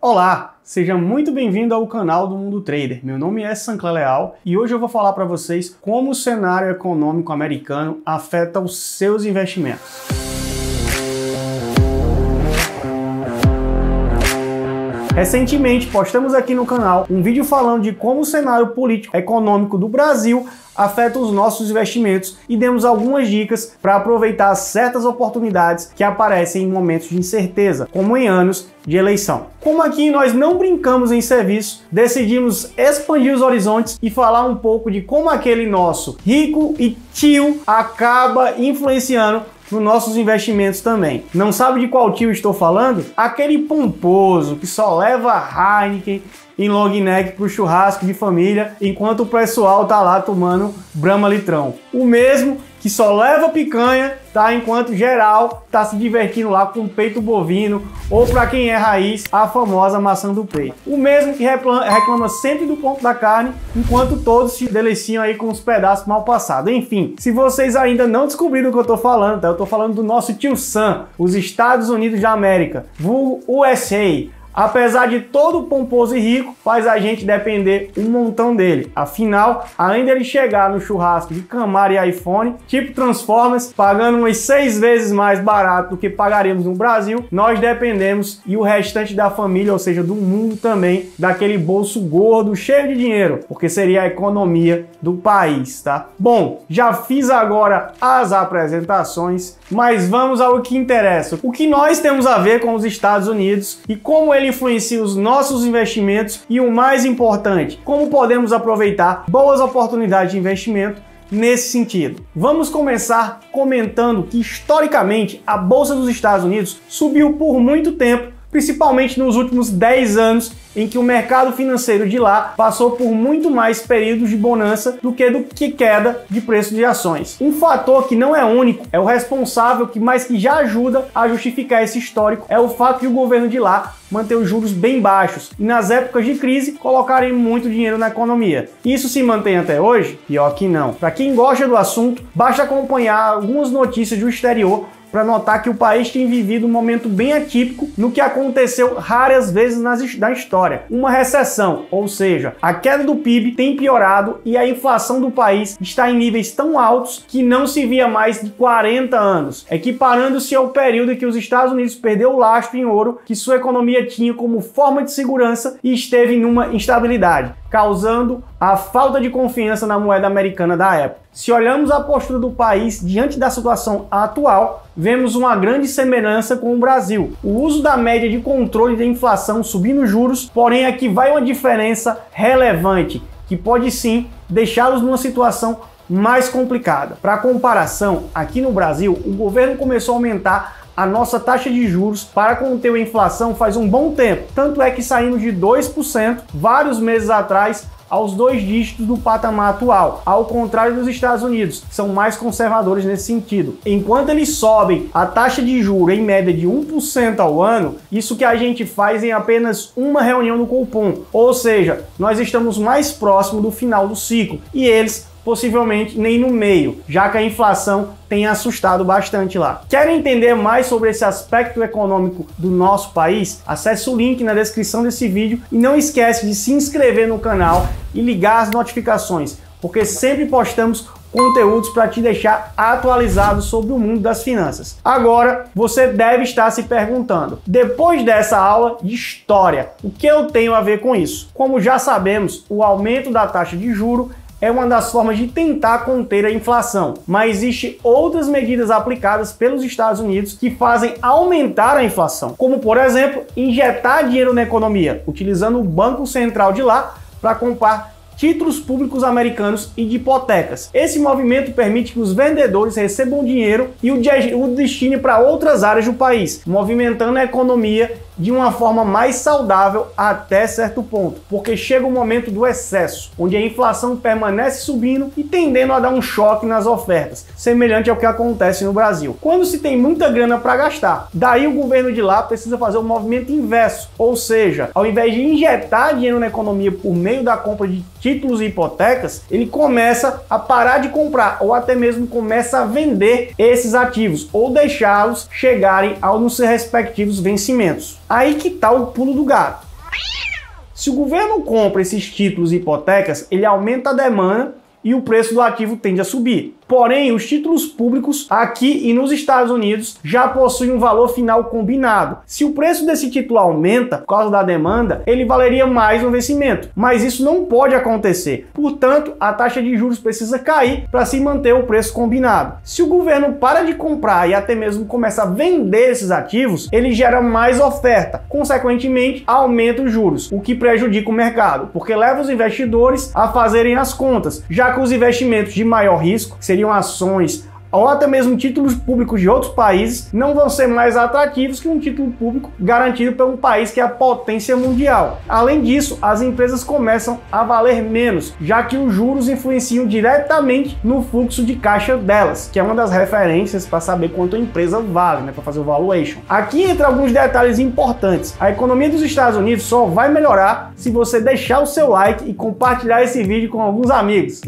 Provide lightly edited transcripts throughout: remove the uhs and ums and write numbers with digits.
Olá, seja muito bem-vindo ao canal do Mundo Trader. Meu nome é Sancler Leal e hoje eu vou falar para vocês como o cenário econômico americano afeta os seus investimentos. Recentemente postamos aqui no canal um vídeo falando de como o cenário político econômico do Brasil afeta os nossos investimentos e demos algumas dicas para aproveitar certas oportunidades que aparecem em momentos de incerteza, como em anos de eleição. Como aqui nós não brincamos em serviço, decidimos expandir os horizontes e falar um pouco de como aquele nosso rico e tio acaba influenciando nos nossos investimentos também. Não sabe de qual tio estou falando? Aquele pomposo que só leva Heineken em long neck pro churrasco de família, enquanto o pessoal tá lá tomando Brahma litrão. O mesmo que só leva picanha, tá? Enquanto geral tá se divertindo lá com peito bovino, ou para quem é raiz, a famosa maçã do peito. O mesmo que reclama sempre do ponto da carne, enquanto todos se deliciam aí com os pedaços mal passados. Enfim, se vocês ainda não descobriram o que eu tô falando, tá? Eu tô falando do nosso tio Sam, os Estados Unidos da América, vulgo USA. Apesar de todo pomposo e rico, faz a gente depender um montão dele. Afinal, além dele chegar no churrasco de Camaro e iPhone, tipo Transformers, pagando umas 6 vezes mais barato do que pagaríamos no Brasil, nós dependemos, e o restante da família, ou seja, do mundo também, daquele bolso gordo, cheio de dinheiro, porque seria a economia do país, tá? Bom, já fiz agora as apresentações, mas vamos ao que interessa. O que nós temos a ver com os Estados Unidos e como ele influencia os nossos investimentos e, o mais importante, como podemos aproveitar boas oportunidades de investimento nesse sentido. Vamos começar comentando que, historicamente, a Bolsa dos Estados Unidos subiu por muito tempo, principalmente nos últimos 10 anos, em que o mercado financeiro de lá passou por muito mais períodos de bonança do que queda de preço de ações. Um fator que não é único, é o responsável, mas que já ajuda a justificar esse histórico, é o fato de o governo de lá manter os juros bem baixos e, nas épocas de crise, colocarem muito dinheiro na economia. Isso se mantém até hoje? Pior que não. Para quem gosta do assunto, basta acompanhar algumas notícias do exterior para notar que o país tem vivido um momento bem atípico no que aconteceu raras vezes na história. Uma recessão, ou seja, a queda do PIB tem piorado e a inflação do país está em níveis tão altos que não se via mais de 40 anos, equiparando-se ao período em que os Estados Unidos perdeu o lastro em ouro que sua economia tinha como forma de segurança e esteve numa instabilidade, causando a falta de confiança na moeda americana da época. Se olhamos a postura do país diante da situação atual, vemos uma grande semelhança com o Brasil. O uso da média de controle da inflação subindo juros, porém aqui vai uma diferença relevante, que pode sim deixá-los numa situação mais complicada. Para comparação, aqui no Brasil, o governo começou a aumentar a nossa taxa de juros para conter a inflação faz um bom tempo. Tanto é que saímos de 2% vários meses atrás aos 2 dígitos do patamar atual, ao contrário dos Estados Unidos, que são mais conservadores nesse sentido. Enquanto eles sobem a taxa de juros em média de 1% ao ano, isso que a gente faz em apenas uma reunião no Copom, ou seja, nós estamos mais próximo do final do ciclo, e eles possivelmente nem no meio, já que a inflação tem assustado bastante lá. Quer entender mais sobre esse aspecto econômico do nosso país? Acesse o link na descrição desse vídeo e não esquece de se inscrever no canal e ligar as notificações, porque sempre postamos conteúdos para te deixar atualizado sobre o mundo das finanças. Agora, você deve estar se perguntando, depois dessa aula de história, o que eu tenho a ver com isso? Como já sabemos, o aumento da taxa de juros é uma das formas de tentar conter a inflação, mas existem outras medidas aplicadas pelos Estados Unidos que fazem aumentar a inflação, como, por exemplo, injetar dinheiro na economia, utilizando o Banco Central de lá para comprar títulos públicos americanos e de hipotecas. Esse movimento permite que os vendedores recebam dinheiro e o destinem para outras áreas do país, movimentando a economia de uma forma mais saudável até certo ponto, porque chega o momento do excesso, onde a inflação permanece subindo e tendendo a dar um choque nas ofertas, semelhante ao que acontece no Brasil, quando se tem muita grana para gastar. Daí o governo de lá precisa fazer o movimento inverso, ou seja, ao invés de injetar dinheiro na economia por meio da compra de títulos e hipotecas, ele começa a parar de comprar ou até mesmo começa a vender esses ativos ou deixá-los chegarem aos seus respectivos vencimentos. Aí que tá o pulo do gato. Se o governo compra esses títulos e hipotecas, ele aumenta a demanda e o preço do ativo tende a subir. Porém, os títulos públicos aqui e nos Estados Unidos já possuem um valor final combinado. Se o preço desse título aumenta por causa da demanda, ele valeria mais no vencimento. Mas isso não pode acontecer. Portanto, a taxa de juros precisa cair para se manter o preço combinado. Se o governo para de comprar e até mesmo começa a vender esses ativos, ele gera mais oferta. Consequentemente, aumenta os juros, o que prejudica o mercado, porque leva os investidores a fazerem as contas, já que os investimentos de maior risco, que seriam ações ou até mesmo títulos públicos de outros países, não vão ser mais atrativos que um título público garantido por um país que é a potência mundial. Além disso, as empresas começam a valer menos, já que os juros influenciam diretamente no fluxo de caixa delas, que é uma das referências para saber quanto a empresa vale, né, para fazer o valuation. Aqui entra alguns detalhes importantes. A economia dos Estados Unidos só vai melhorar se você deixar o seu like e compartilhar esse vídeo com alguns amigos.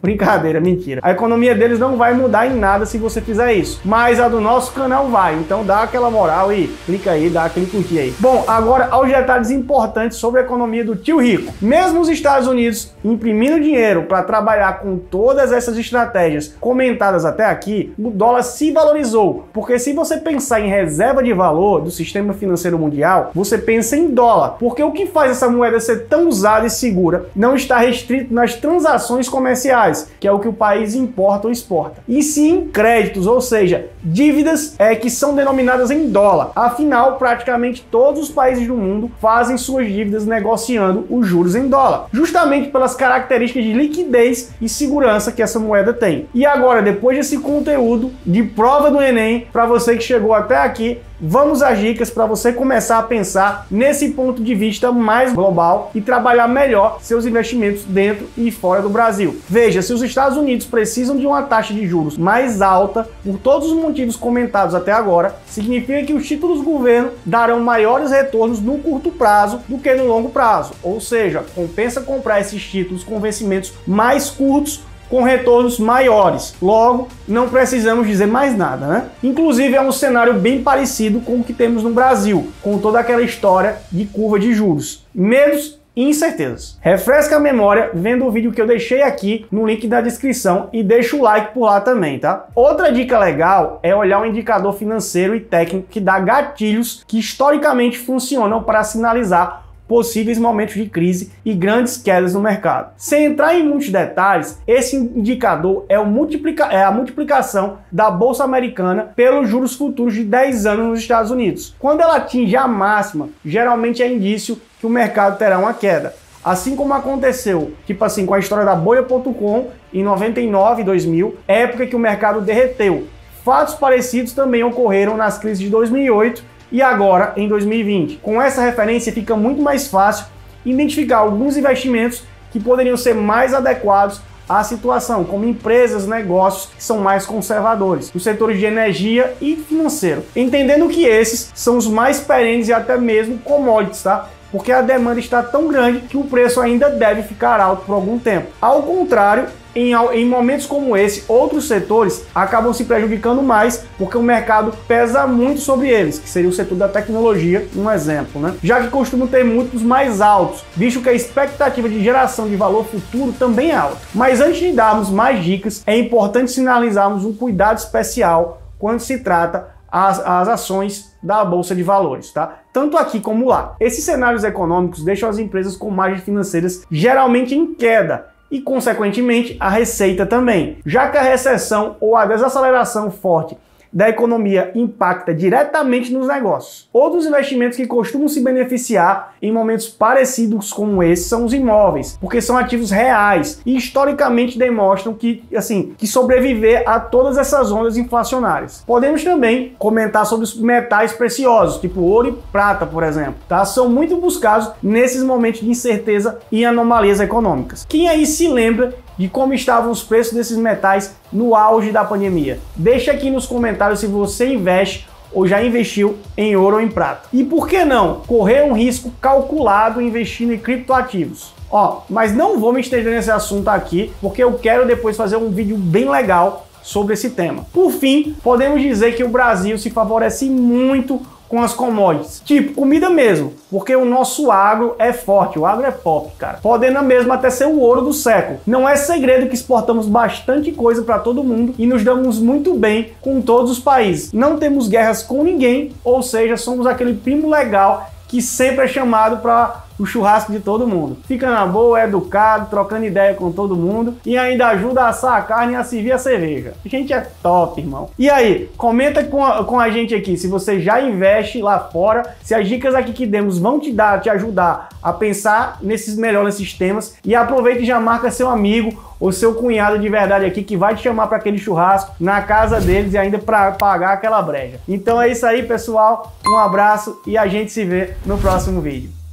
Brincadeira, mentira. A economia deles não vai mudar em nada se você fizer isso, mas a do nosso canal vai, então dá aquela moral e clica aí, dá aquele curtir aí. Bom, agora aos detalhes importantes sobre a economia do tio rico. Mesmo os Estados Unidos imprimindo dinheiro para trabalhar com todas essas estratégias comentadas até aqui, o dólar se valorizou, porque se você pensar em reserva de valor do sistema financeiro mundial, você pensa em dólar, porque o que faz essa moeda ser tão usada e segura não está restrito nas transações comerciais, que é o que o país importa ou exporta, e sim créditos, ou seja, dívidas que são denominadas em dólar. Afinal, praticamente todos os países do mundo fazem suas dívidas negociando os juros em dólar, justamente pelas características de liquidez e segurança que essa moeda tem. E agora, depois desse conteúdo de prova do Enem, para você que chegou até aqui, vamos às dicas para você começar a pensar nesse ponto de vista mais global e trabalhar melhor seus investimentos dentro e fora do Brasil. Veja, se os Estados Unidos precisam de uma taxa de juros mais alta, por todos os motivos comentados até agora, significa que os títulos do governo darão maiores retornos no curto prazo do que no longo prazo. Ou seja, compensa comprar esses títulos com vencimentos mais curtos com retornos maiores. Logo, não precisamos dizer mais nada, né? Inclusive, é um cenário bem parecido com o que temos no Brasil, com toda aquela história de curva de juros. Medos e incertezas. Refresca a memória vendo o vídeo que eu deixei aqui no link da descrição e deixa o like por lá também, tá? Outra dica legal é olhar um indicador financeiro e técnico que dá gatilhos que historicamente funcionam para sinalizar possíveis momentos de crise e grandes quedas no mercado. Sem entrar em muitos detalhes, esse indicador é a multiplicação da Bolsa Americana pelos juros futuros de 10 anos nos Estados Unidos. Quando ela atinge a máxima, geralmente é indício que o mercado terá uma queda. Assim como aconteceu, tipo assim, com a história da bolha.com em 99 e 2000, época que o mercado derreteu. Fatos parecidos também ocorreram nas crises de 2008 e agora em 2020. Com essa referência fica muito mais fácil identificar alguns investimentos que poderiam ser mais adequados à situação, como empresas, negócios que são mais conservadores, os setores de energia e financeiro, entendendo que esses são os mais perenes e até mesmo commodities, tá? Porque a demanda está tão grande que o preço ainda deve ficar alto por algum tempo. Ao contrário, em momentos como esse, outros setores acabam se prejudicando mais porque o mercado pesa muito sobre eles, que seria o setor da tecnologia, um exemplo, né? Já que costumam ter múltiplos mais altos, visto que a expectativa de geração de valor futuro também é alta. Mas antes de darmos mais dicas, é importante sinalizarmos um cuidado especial quando se trata as ações da Bolsa de Valores, tá? Tanto aqui como lá. Esses cenários econômicos deixam as empresas com margens financeiras geralmente em queda, e, consequentemente, a receita também, já que a recessão ou a desaceleração forte da economia impacta diretamente nos negócios. Outros investimentos que costumam se beneficiar em momentos parecidos como esse são os imóveis, porque são ativos reais e historicamente demonstram que sobreviver a todas essas ondas inflacionárias. Podemos também comentar sobre os metais preciosos, tipo ouro e prata, por exemplo, tá? São muito buscados nesses momentos de incerteza e anomalias econômicas. Quem aí se lembra de como estavam os preços desses metais no auge da pandemia? Deixa aqui nos comentários se você investe ou já investiu em ouro ou em prata. E por que não correr um risco calculado investindo em criptoativos? Mas não vou me estender nesse assunto aqui, porque eu quero depois fazer um vídeo bem legal sobre esse tema. Por fim, podemos dizer que o Brasil se favorece muito com as commodities, tipo comida mesmo, porque o nosso agro é forte, o agro é pop, cara, podendo mesmo até ser o ouro do século. Não é segredo que exportamos bastante coisa para todo mundo e nos damos muito bem com todos os países. Não temos guerras com ninguém, ou seja, somos aquele primo legal que sempre é chamado para o churrasco de todo mundo. Fica na boa, é educado, trocando ideia com todo mundo e ainda ajuda a assar a carne e a servir a cerveja. A gente é top, irmão. E aí, comenta com a gente aqui se você já investe lá fora, se as dicas aqui que demos vão te ajudar a pensar melhor nesses temas, e aproveita e já marca seu amigo ou seu cunhado de verdade aqui que vai te chamar para aquele churrasco na casa deles e ainda para pagar aquela breja. Então é isso aí, pessoal. Um abraço e a gente se vê no próximo vídeo.